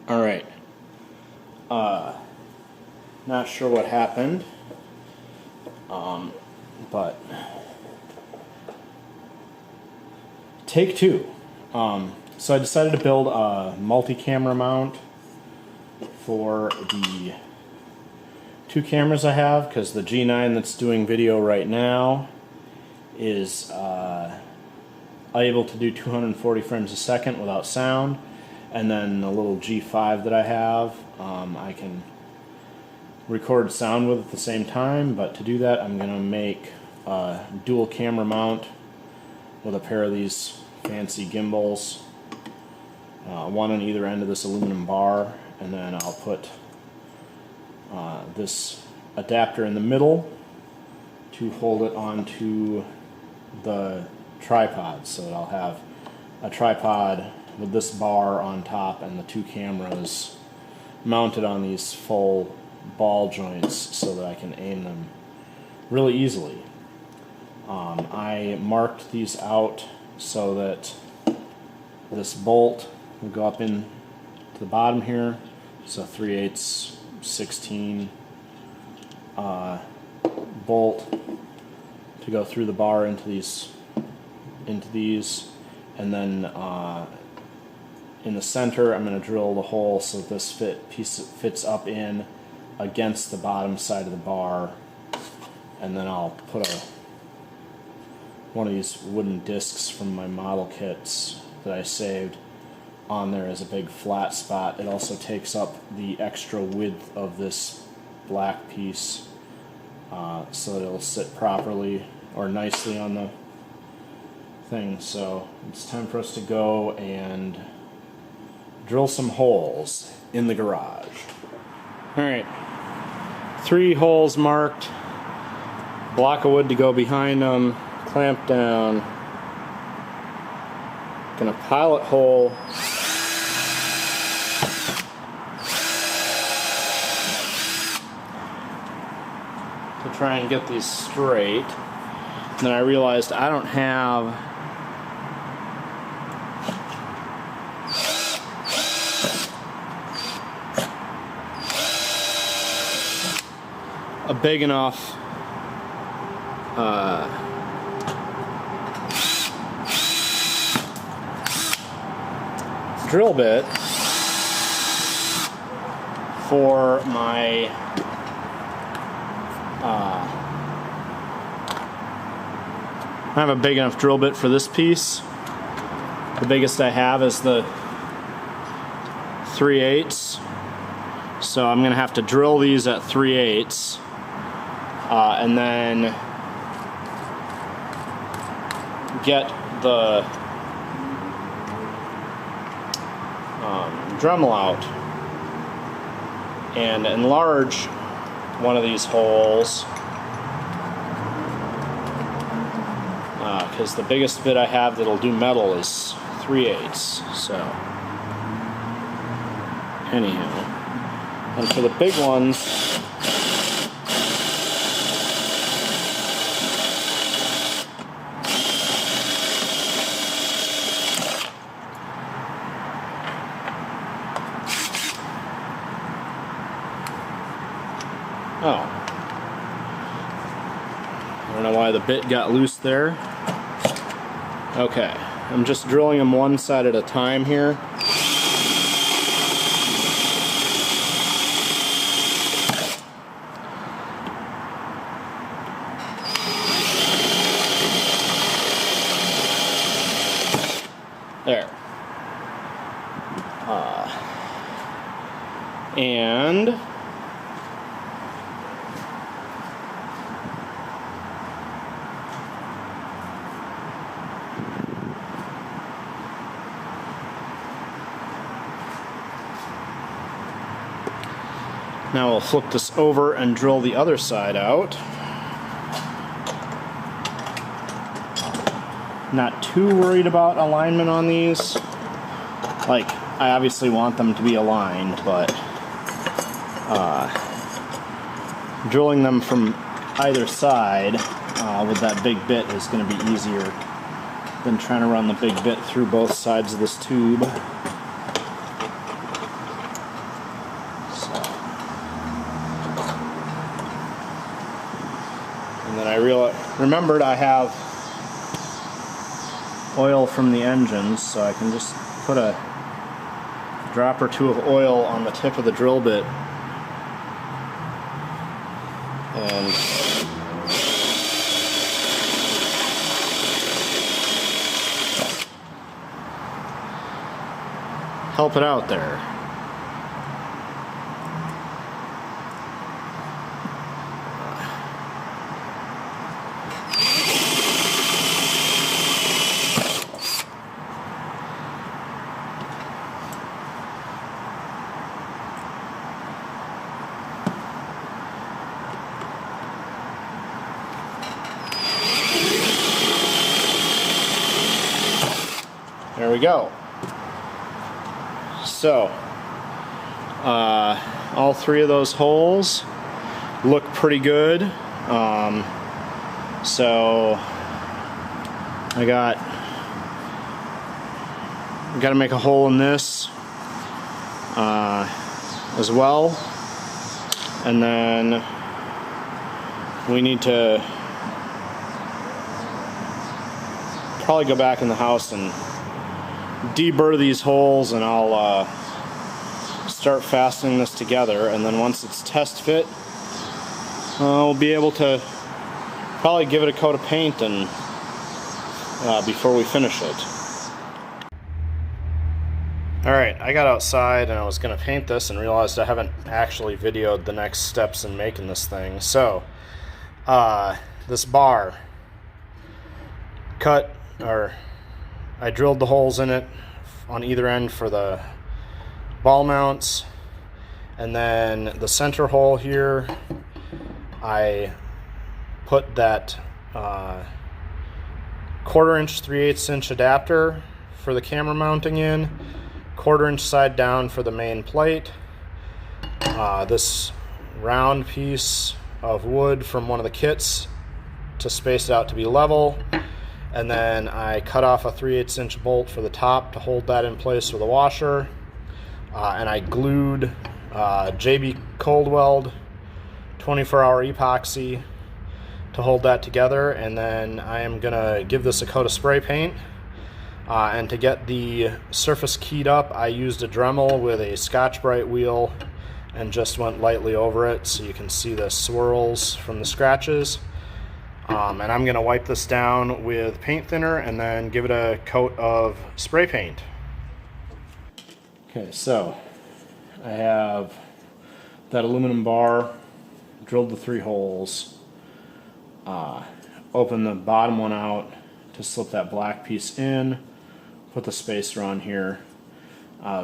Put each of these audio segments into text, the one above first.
Alright. Not sure what happened. But take two. So I decided to build a multi-camera mount for the two cameras I have, because the G9 that's doing video right now is able to do 240 frames a second without sound, and then the little G5 that I have, I can record sound with at the same time. But to do that, I'm going to make a dual camera mount with a pair of these fancy gimbals, one on either end of this aluminum bar, and then I'll put this adapter in the middle to hold it onto the tripod, so that I'll have a tripod with this bar on top and the two cameras mounted on these full ball joints so that I can aim them really easily. I marked these out so that this bolt will go up in to the bottom here. It's a 3/8 16 bolt to go through the bar into these, and then in the center I'm going to drill the hole so that this piece fits up in against the bottom side of the bar, and then I'll put one of these wooden discs from my model kits that I saved on there as a big flat spot. It also takes up the extra width of this black piece so that it'll sit properly or nicely on the thing. So it's time for us to go and drill some holes in the garage. Alright, 3 holes marked, block of wood to go behind them, clamp down, gonna pilot hole to try and get these straight. And then I realized I don't have a big enough drill bit for my I have a big enough drill bit for this piece. The biggest I have is the 3/8, so I'm gonna have to drill these at 3/8 and then get the Dremel out and enlarge one of these holes, because the biggest bit I have that'll do metal is 3/8. So anyhow, and for the big ones, I don't know why the bit got loose there. Okay, I'm just drilling them one side at a time here. There. And now we'll flip this over and drill the other side out. Not too worried about alignment on these. Like, I obviously want them to be aligned, but drilling them from either side with that big bit is going to be easier than trying to run the big bit through both sides of this tube. remembered I have oil from the engine, so I can just put a drop or two of oil on the tip of the drill bit and help it out there. There we go. So, all three of those holes look pretty good. So, I got to make a hole in this as well, and then we need to probably go back in the house and deburr these holes, and I'll start fastening this together, and then once it's test fit, we'll be able to probably give it a coat of paint and before we finish it. Alright, I got outside and I was going to paint this and realized I haven't actually videoed the next steps in making this thing. So, this bar, I drilled the holes in it on either end for the ball mounts, and then the center hole here I put that 1/4 inch 3/8 inch adapter for the camera mounting in, 1/4 inch side down for the main plate, this round piece of wood from one of the kits to space it out to be level. And then I cut off a 3/8 inch bolt for the top to hold that in place with a washer. And I glued JB Cold Weld 24-hour epoxy to hold that together. And then I am gonna give this a coat of spray paint. And to get the surface keyed up, I used a Dremel with a Scotch-Brite wheel and just went lightly over it so you can see the swirls from the scratches. And I'm going to wipe this down with paint thinner and then give it a coat of spray paint. Okay, so I have that aluminum bar, drilled the 3 holes, opened the bottom one out to slip that black piece in, put the spacer on here,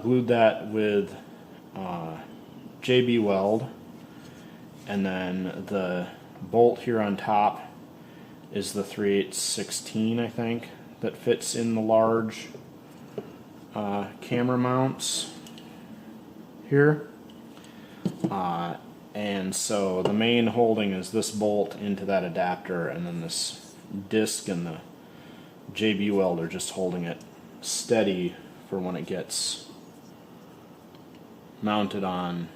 glued that with JB Weld, and then the bolt here on top is the 3/8 16, I think, that fits in the large camera mounts here. And so the main holding is this bolt into that adapter, and then this disc and the JB Weld are just holding it steady for when it gets mounted on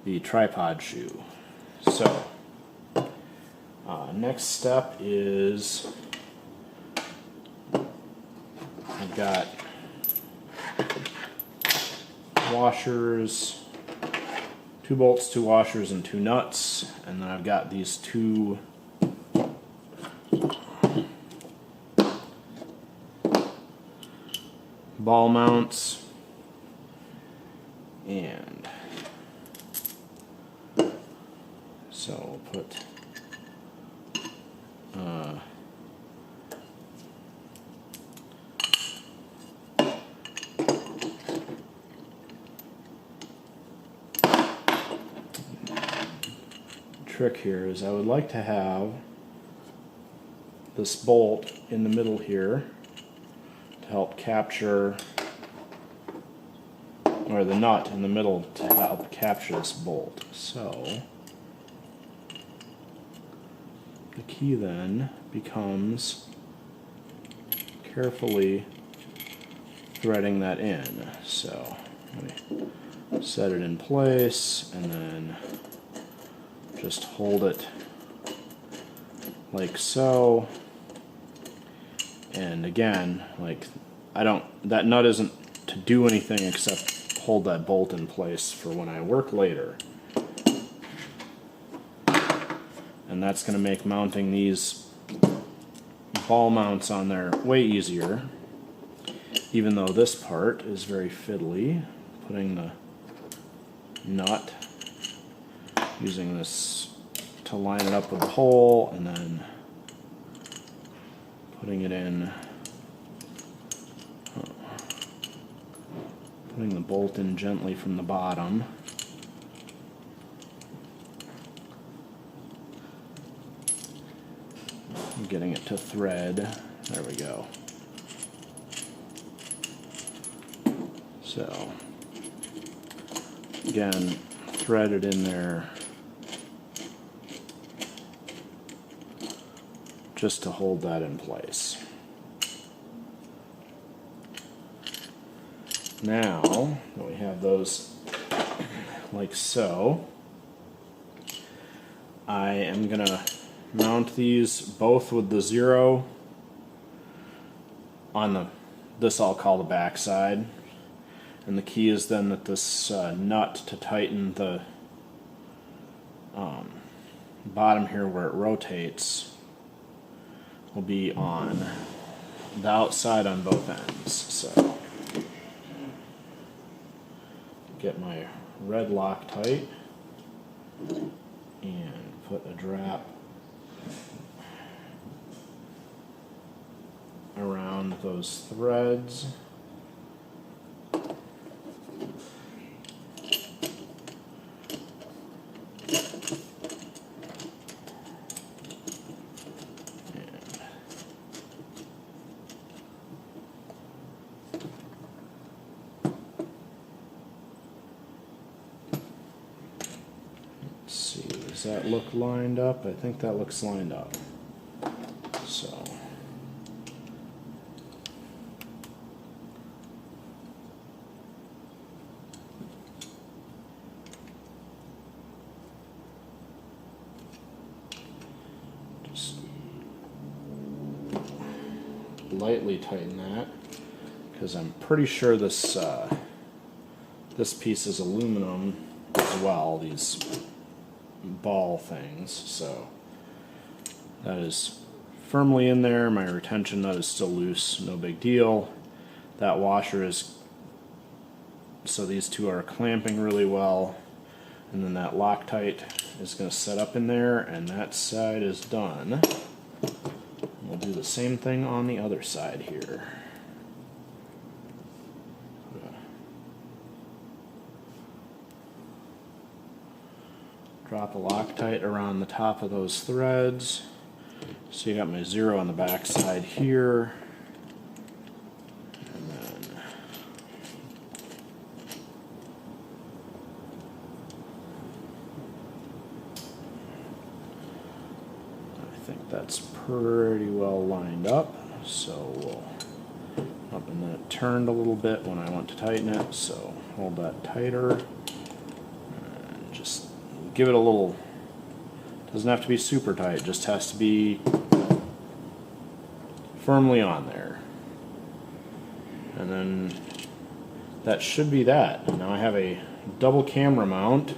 the tripod shoe. So next step is I've got washers, 2 bolts, 2 washers, and 2 nuts, and then I've got these 2 ball mounts, and so we'll put trick here is I would like to have this bolt in the middle here to help capture, or the nut in the middle to help capture this bolt. So the key then becomes carefully threading that in. So let me set it in place and then just hold it like so. And again, like that nut isn't to do anything except hold that bolt in place for when I work later. And that's going to make mounting these ball mounts on there way easier, even though this part is very fiddly. Putting the nut, using this to line it up with the hole, and then putting it in, putting the bolt in gently from the bottom. Getting it to thread. There we go. So, again, thread it in there just to hold that in place. Now that we have those like so, I am going to mount these both with the 0 on this I'll call the back side, and the key is then that this nut to tighten the bottom here where it rotates will be on the outside on both ends. So get my red Loctite and put a drap around those threads. Let's see, does that look lined up? I think that looks lined up. So just lightly tighten that, because I'm pretty sure this this piece is aluminum as well, these ball things, so that is firmly in there. My retention nut is still loose, no big deal. That washer is, so these two are clamping really well, and then that Loctite is going to set up in there, and that side is done. We'll do the same thing on the other side here. Drop a Loctite around the top of those threads. So you got my 0 on the back side here. And then I think that's pretty well lined up. So we'll up, and then it turned a little bit when I want to tighten it, so hold that tighter. And just give it a little, doesn't have to be super tight, it just has to be firmly on there. And then that should be that. Now I have a double camera mount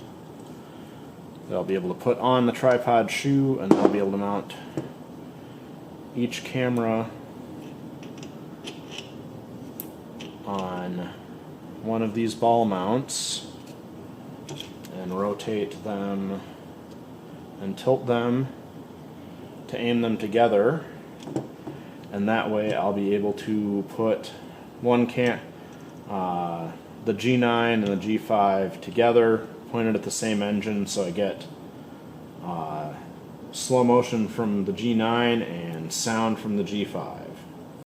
that I'll be able to put on the tripod shoe, and I'll be able to mount each camera on one of these ball mounts and rotate them and tilt them to aim them together, and that way I'll be able to put the G9 and the G5 together, pointed at the same engine, so I get slow motion from the G9 and sound from the G5.